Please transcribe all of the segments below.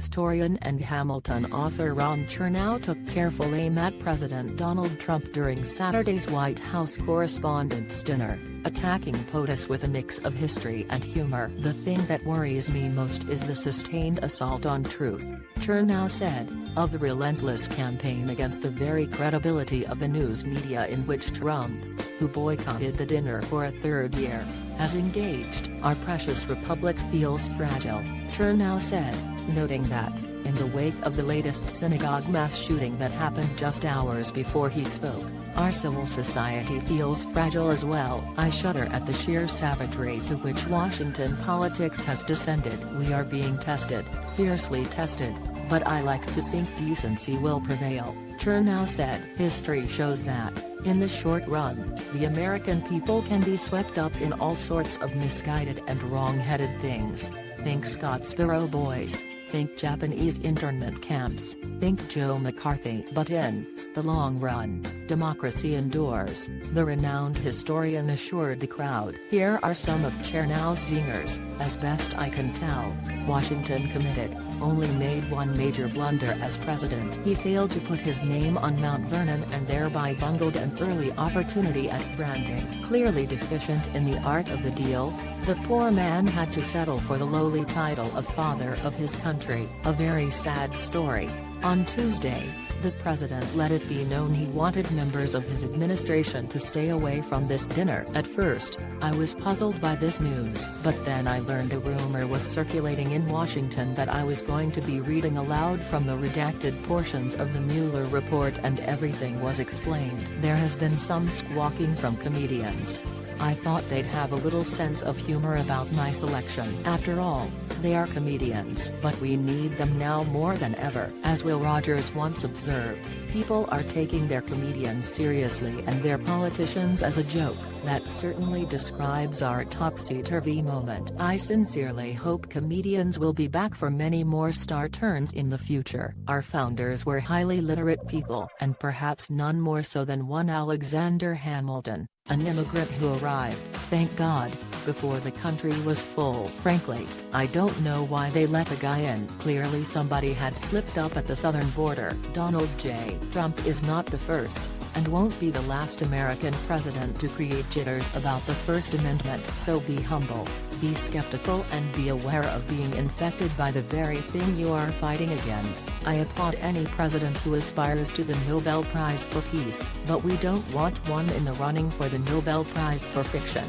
historian and Hamilton author Ron Chernow took careful aim at President Donald Trump during Saturday's White House Correspondents' dinner, attacking POTUS with a mix of history and humor. "The thing that worries me most is the sustained assault on truth," Chernow said, of the relentless campaign against the very credibility of the news media in which Trump, who boycotted the dinner for a third year, has engaged. "Our precious republic feels fragile," Chernow said, noting that, in the wake of the latest synagogue mass shooting that happened just hours before he spoke, "our civil society feels fragile as well. I shudder at the sheer savagery to which Washington politics has descended. We are being tested, fiercely tested, but I like to think decency will prevail," Chernow said. "History shows that, in the short run, the American people can be swept up in all sorts of misguided and wrong-headed things. Think Scottsboro boys, think Japanese internment camps, think Joe McCarthy. But in the long run, democracy endures," the renowned historian assured the crowd. Here are some of Chernow's zingers. "As best I can tell, Washington committed, only made one major blunder as president. He failed to put his name on Mount Vernon and thereby bungled an early opportunity at branding. Clearly deficient in the art of the deal, the poor man had to settle for the lowly title of father of his country. A very sad story." On Tuesday, the president let it be known he wanted members of his administration to stay away from this dinner. "At first, I was puzzled by this news, but then I learned a rumor was circulating in Washington that I was going to be reading aloud from the redacted portions of the Mueller report and everything was explained. There has been some squawking from comedians. I thought they'd have a little sense of humor about my selection. After all, they are comedians. But we need them now more than ever." As Will Rogers once observed, "People are taking their comedians seriously and their politicians as a joke. That certainly describes our topsy-turvy moment. I sincerely hope comedians will be back for many more star turns in the future. Our founders were highly literate people, and perhaps none more so than one Alexander Hamilton, an immigrant who arrived, thank God, before the country was full. Frankly, I don't know why they let a guy in. Clearly somebody had slipped up at the southern border." Donald J. Trump is not the first, and won't be the last American president to create jitters about the First Amendment. So be humble, be skeptical and be aware of being infected by the very thing you are fighting against. "I applaud any president who aspires to the Nobel Prize for Peace, but we don't want one in the running for the Nobel Prize for Fiction."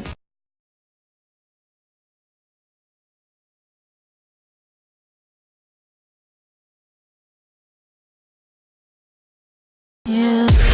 Yeah.